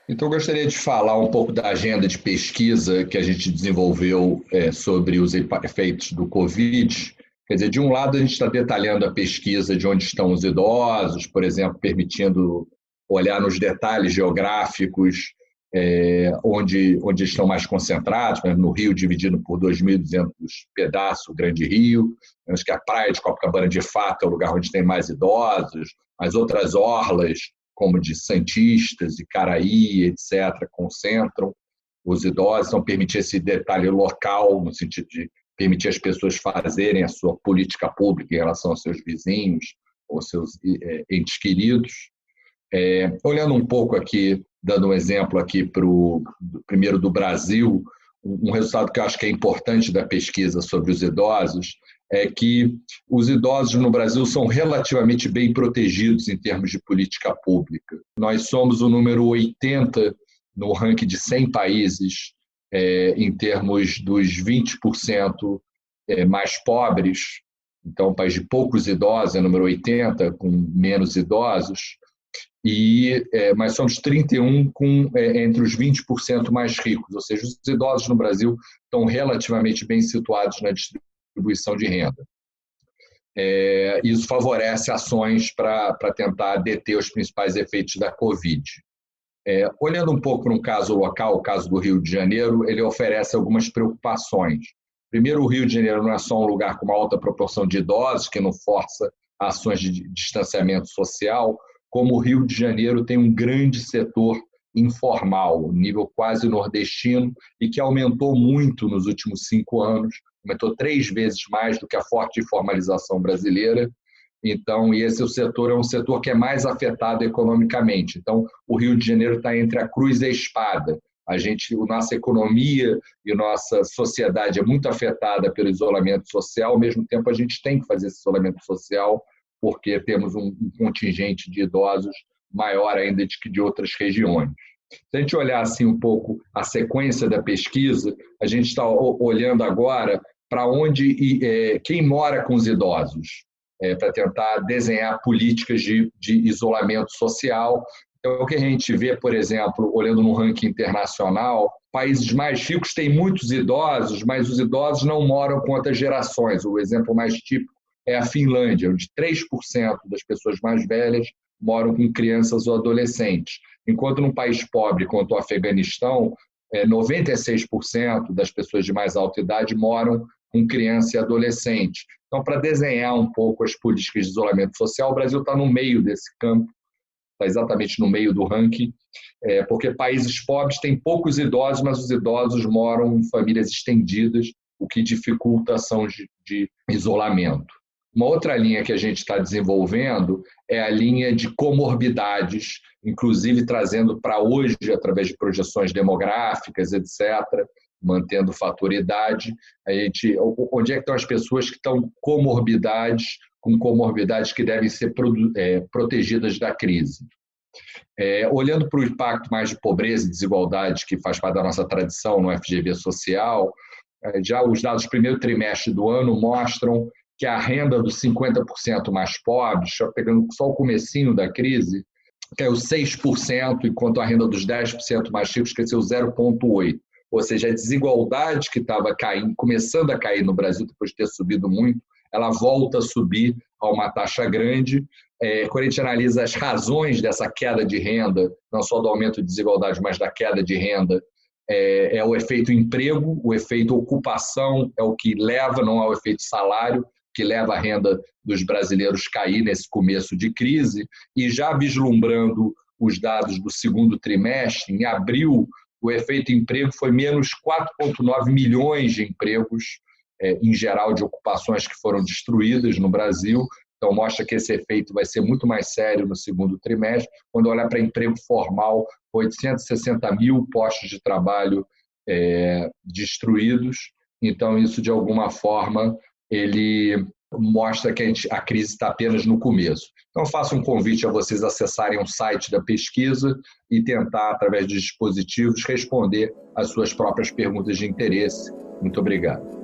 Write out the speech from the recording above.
Então, eu gostaria de falar um pouco da agenda de pesquisa que a gente desenvolveu sobre os efeitos do Covid. Quer dizer, de um lado, a gente está detalhando a pesquisa de onde estão os idosos, por exemplo, permitindo olhar nos detalhes geográficos, onde estão mais concentrados, por exemplo, no Rio, dividido por 2.200 pedaços, o Grande Rio. Acho que a praia de Copacabana, de fato, é o lugar onde tem mais idosos, as outras orlas, como de Santistas, de Caraí, etc., concentram os idosos, então permitir esse detalhe local, no sentido de permitir as pessoas fazerem a sua política pública em relação aos seus vizinhos ou seus entes queridos. Olhando um pouco aqui, dando um exemplo aqui primeiro do Brasil, um resultado que eu acho que é importante da pesquisa sobre os idosos é que os idosos no Brasil são relativamente bem protegidos em termos de política pública. Nós somos o número 80 no ranking de 100 países, em termos dos 20% mais pobres. Então, um país de poucos idosos é número 80, com menos idosos, mas somos 31 entre os 20% mais ricos, ou seja, os idosos no Brasil estão relativamente bem situados na distribuição de renda. Isso favorece ações para tentar deter os principais efeitos da Covid. Olhando um pouco para um caso local, o caso do Rio de Janeiro, ele oferece algumas preocupações. Primeiro, o Rio de Janeiro não é só um lugar com uma alta proporção de idosos, que não força ações de distanciamento social, como o Rio de Janeiro tem um grande setor informal, nível quase nordestino, e que aumentou muito nos últimos 5 anos, aumentou 3 vezes mais do que a forte informalização brasileira. Então, e esse setor é um setor que é mais afetado economicamente. Então, o Rio de Janeiro está entre a cruz e a espada. Nossa economia e nossa sociedade é muito afetada pelo isolamento social, ao mesmo tempo a gente tem que fazer esse isolamento social porque temos um contingente de idosos maior ainda que de outras regiões. Se a gente olhar assim um pouco a sequência da pesquisa, a gente está olhando agora para quem mora com os idosos, para tentar desenhar políticas de isolamento social. Então, o que a gente vê, por exemplo, olhando no ranking internacional, países mais ricos têm muitos idosos, mas os idosos não moram com outras gerações. O exemplo mais típico é a Finlândia, onde 3% das pessoas mais velhas moram com crianças ou adolescentes. Enquanto num país pobre, quanto o Afeganistão, 96% das pessoas de mais alta idade moram com criança e adolescente. Então, para desenhar um pouco as políticas de isolamento social, o Brasil está no meio desse campo, está exatamente no meio do ranking, porque países pobres têm poucos idosos, mas os idosos moram em famílias estendidas, o que dificulta a ação de isolamento. Uma outra linha que a gente está desenvolvendo é a linha de comorbidades, inclusive trazendo para hoje, através de projeções demográficas, etc., mantendo o fator idade, onde é que estão as pessoas que estão com comorbidades que devem ser protegidas da crise. Olhando para o impacto mais de pobreza e desigualdade, que faz parte da nossa tradição no FGV social, já os dados do primeiro trimestre do ano mostram que a renda dos 50% mais pobres, pegando só o comecinho da crise, caiu 6%, enquanto a renda dos 10% mais ricos cresceu 0,8%. Ou seja, a desigualdade que estava começando a cair no Brasil, depois de ter subido muito, ela volta a subir a uma taxa grande. Quando a gente analisa as razões dessa queda de renda, não só do aumento de desigualdade, mas da queda de renda, é o efeito emprego, o efeito ocupação é o que leva, não é o efeito salário, que leva a renda dos brasileiros cair nesse começo de crise. E já vislumbrando os dados do segundo trimestre, em abril, o efeito emprego foi menos 4,9 milhões de empregos, em geral, de ocupações que foram destruídas no Brasil. Então, mostra que esse efeito vai ser muito mais sério no segundo trimestre. Quando olhar para emprego formal, 860 mil postos de trabalho destruídos. Então, isso, de alguma forma, ele mostra que a crise está apenas no começo. Então, faço um convite a vocês acessarem o site da pesquisa e tentar, através de dispositivos, responder às suas próprias perguntas de interesse. Muito obrigado.